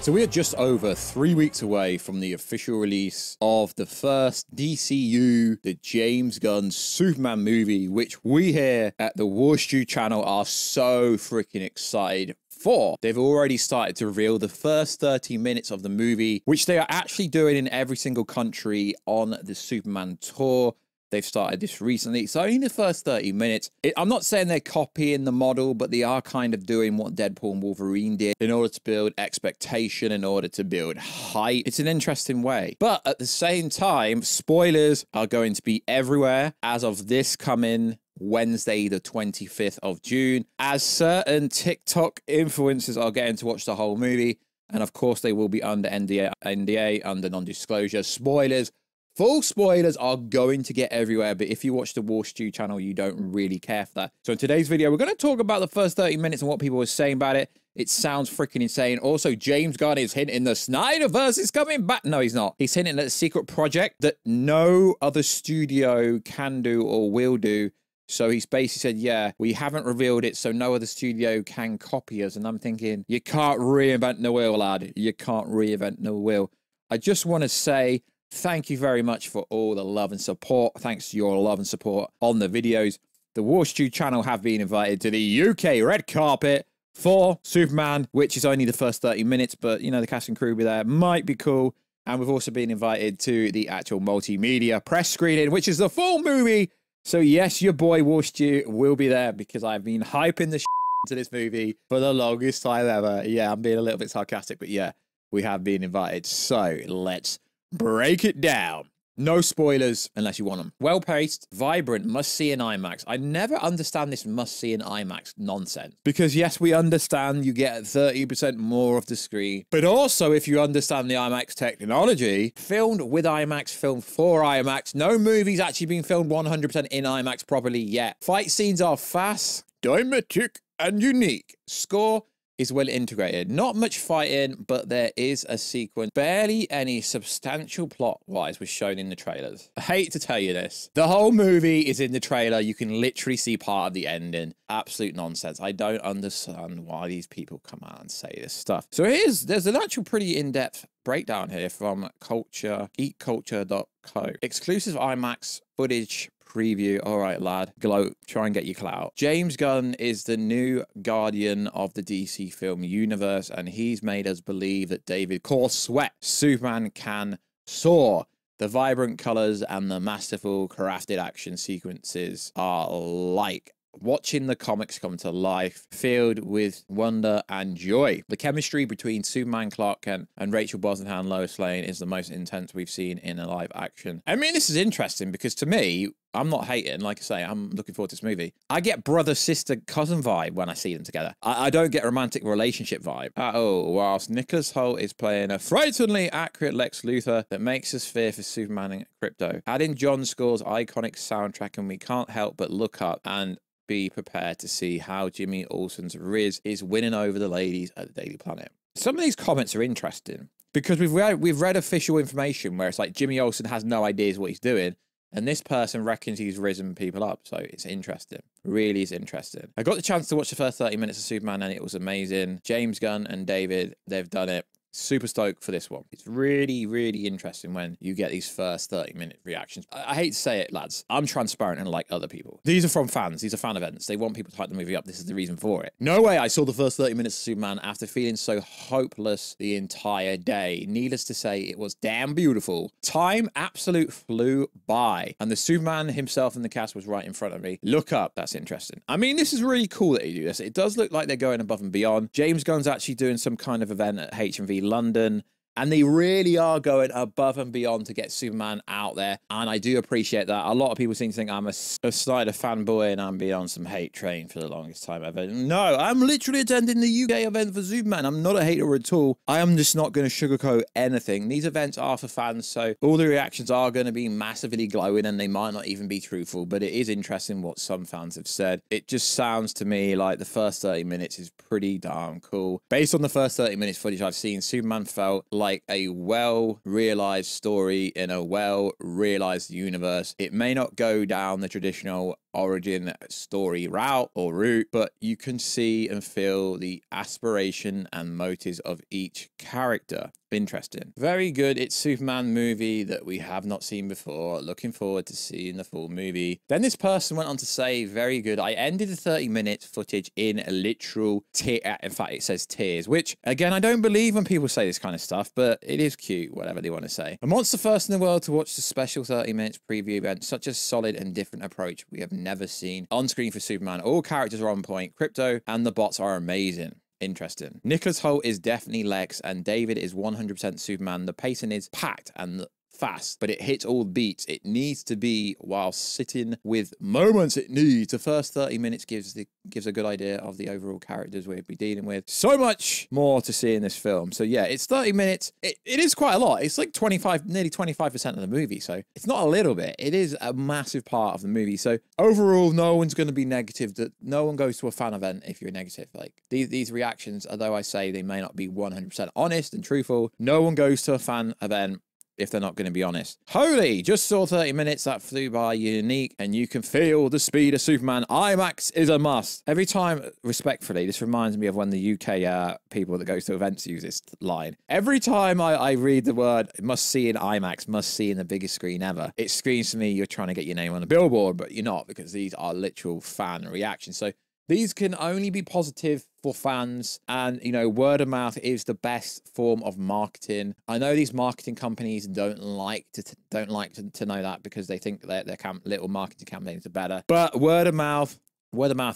So we are just over 3 weeks away from the official release of the first DCU, the James Gunn Superman movie, which we here at the Warstu channel are so freaking excited for. They've already started to reveal the first 30 minutes of the movie, which they are actually doing in every single country on the Superman tour. They've started this recently. So only the first 30 minutes. I'm not saying they're copying the model, but they are kind of doing what Deadpool and Wolverine did in order to build expectation, in order to build hype. It's an interesting way. But at the same time, spoilers are going to be everywhere as of this coming Wednesday, the 25th of June, as certain TikTok influencers are getting to watch the whole movie. And of course, they will be under NDA, under non-disclosure. Spoilers. Full spoilers are going to get everywhere, but if you watch the Warstu channel, you don't really care for that. So in today's video, we're going to talk about the first 30 minutes and what people were saying about it. It sounds freaking insane. Also, James Gunn is hinting the Snyderverse is coming back. No, he's not. He's hinting at a secret project that no other studio can do or will do. So he's basically said, yeah, we haven't revealed it, so no other studio can copy us. And I'm thinking, you can't reinvent the wheel, lad. You can't reinvent the wheel. I just want to say, thank you very much for all the love and support. Thanks to your love and support on the videos. The Warstu channel have been invited to the UK red carpet for Superman, which is only the first 30 minutes, but, you know, the cast and crew will be there. Might be cool. And we've also been invited to the actual multimedia press screening, which is the full movie. So, yes, your boy Warstu will be there because I've been hyping the to this movie for the longest time ever. Yeah, I'm being a little bit sarcastic, but yeah, we have been invited. So, let's break it down. No spoilers unless you want them. Well-paced, vibrant, must-see in IMAX. I never understand this must-see in IMAX nonsense. Because yes, we understand you get 30% more of the screen. But also, if you understand the IMAX technology, filmed with IMAX, filmed for IMAX. No movie's actually been filmed 100% in IMAX properly yet. Fight scenes are fast, dynamic, and unique. Score is well integrated. Not much fighting, but there is a sequence. Barely any substantial plot-wise was shown in the trailers. I hate to tell you this. The whole movie is in the trailer. You can literally see part of the ending. Absolute nonsense. I don't understand why these people come out and say this stuff. So there's an actual pretty in-depth breakdown here from geekculture.co. Exclusive IMAX footage preview. All right, lad. Gloat. Try and get your clout. James Gunn is the new guardian of the DC film universe, and he's made us believe that David Core Sweat Superman can soar. The vibrant colors and the masterful crafted action sequences are like watching the comics come to life, filled with wonder and joy. The chemistry between Superman, Clark Kent, and Rachel Brosnahan, Lois Lane is the most intense we've seen in a live action. I mean, this is interesting because to me, I'm not hating. Like I say, I'm looking forward to this movie. I get brother, sister, cousin vibe when I see them together. I don't get romantic relationship vibe at all, whilst Nicholas Hoult is playing a frighteningly accurate Lex Luthor that makes us fear for Superman and Crypto. Add in John Score's iconic soundtrack and we can't help but look up and be prepared to see how Jimmy Olsen's Riz is winning over the ladies at the Daily Planet. Some of these comments are interesting because we've read official information where it's like Jimmy Olsen has no ideas what he's doing, and this person reckons he's risen people up. So it's interesting. Really is interesting. I got the chance to watch the first 30 minutes of Superman and it was amazing. James Gunn and David, they've done it. Super stoked for this one. It's really, really interesting when you get these first 30-minute reactions. I hate to say it, lads. I'm transparent and like other people. These are from fans. These are fan events. They want people to hype the movie up. This is the reason for it. No way I saw the first 30 minutes of Superman after feeling so hopeless the entire day. Needless to say, it was damn beautiful. Time absolute flew by. And the Superman himself in the cast was right in front of me. Look up. That's interesting. I mean, this is really cool that they do this. It does look like they're going above and beyond. James Gunn's actually doing some kind of event at HMV London, and they really are going above and beyond to get Superman out there, and I do appreciate that. A lot of people seem to think I'm a Snyder fanboy and I'm being on some hate train for the longest time ever. No, I'm literally attending the UK event for Superman. I'm not a hater at all. I am just not going to sugarcoat anything. These events are for fans, so all the reactions are going to be massively glowing and they might not even be truthful, but it is interesting what some fans have said. It just sounds to me like the first 30 minutes is pretty darn cool. Based on the first 30 minutes footage I've seen, Superman felt like like a well-realized story in a well-realized universe. It may not go down the traditional origin story route, but you can see and feel the aspiration and motives of each character. Interesting. Very good. It's Superman movie that we have not seen before. Looking forward to seeing the full movie. Then this person went on to say, very good. I ended the 30 minutes footage in a literal tear. In fact, it says tears, which again, I don't believe when people say this kind of stuff, but it is cute, whatever they want to say. And what's the first in the world to watch the special 30 minutes preview event? Such a solid and different approach we have never seen on screen for Superman. All characters are on point. Crypto and the bots are amazing. Interesting. Nicholas Hoult is definitely Lex, and David is 100% Superman. The pacing is packed and fast, but it hits all beats it needs to be while sitting with moments it needs. The first 30 minutes gives a good idea of the overall characters we'll be dealing with. So much more to see in this film. So yeah, it's 30 minutes. It is quite a lot. It's like nearly 25% of the movie. So it's not a little bit. It is a massive part of the movie. So overall, no one's going to be negative. That no one goes to a fan event if you're negative. Like these reactions, although I say they may not be 100% honest and truthful, no one goes to a fan event if they're not going to be honest. Holy, just saw 30 minutes that flew by. Unique, and you can feel the speed of Superman. IMAX is a must. Every time, respectfully, this reminds me of when the UK people that go to events use this line. Every time I read the word must see in IMAX, must see in the biggest screen ever, it screams to me you're trying to get your name on a billboard, but you're not, because these are literal fan reactions. So these can only be positive for fans, and you know, word of mouth is the best form of marketing. I know these marketing companies don't like to know that, because they think that their little marketing campaigns are better. But word of mouth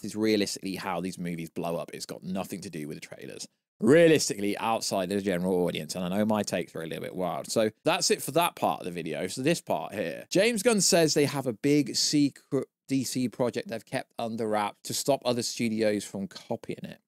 is realistically how these movies blow up. It's got nothing to do with the trailers. Realistically, outside the general audience, and I know my takes are a little bit wild. So that's it for that part of the video. So this part here, James Gunn says they have a big secret DC project they've kept under wraps to stop other studios from copying it.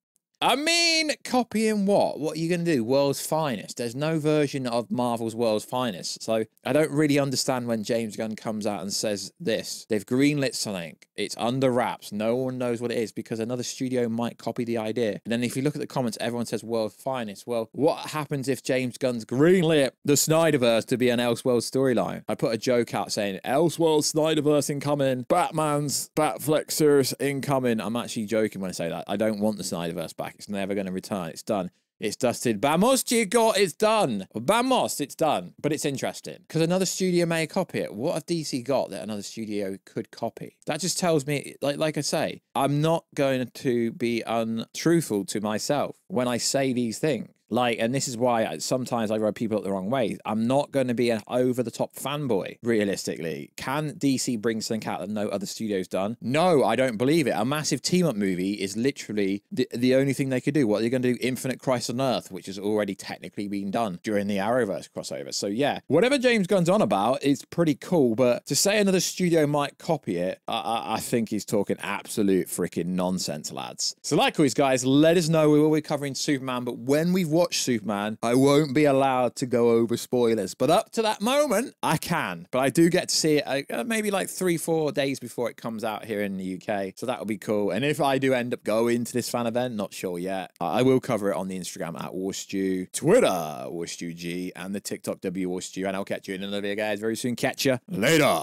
I mean, copying what? What are you going to do? World's Finest. There's no version of Marvel's World's Finest. So I don't really understand when James Gunn comes out and says this. They've greenlit something. It's under wraps. No one knows what it is, because another studio might copy the idea. And then if you look at the comments, everyone says World's Finest. Well, what happens if James Gunn's greenlit the Snyderverse to be an Elseworld storyline? I put a joke out saying, Elseworld Snyderverse incoming. Batman's Batflexers incoming. I'm actually joking when I say that. I don't want the Snyderverse back. It's never going to return. It's done. It's dusted. Vamos, chico, it's done. Vamos, it's done. But it's interesting, because another studio may copy it. What have DC got that another studio could copy? That just tells me, like I say, I'm not going to be untruthful to myself when I say these things. And this is why sometimes I rub people up the wrong way. I'm not going to be an over-the-top fanboy, realistically. Can DC bring something out that no other studio's done? No, I don't believe it. A massive team-up movie is literally the only thing they could do. What are they going to do? Infinite Crisis on Earth, which has already technically been done during the Arrowverse crossover. So yeah, whatever James Gunn's on about is pretty cool, but to say another studio might copy it, I think he's talking absolute freaking nonsense, lads. So like always, guys, let us know. We will be covering Superman, but when we've watch Superman, I won't be allowed to go over spoilers, but up to that moment I can. But I do get to see it maybe like 3-4 days before it comes out here in the UK, so that'll be cool. And if I do end up going to this fan event, not sure yet, I will cover it on the Instagram at Warstu, Twitter WarstuG, and the TikTok WWarstu, and I'll catch you in another video, guys, very soon. Catch you later.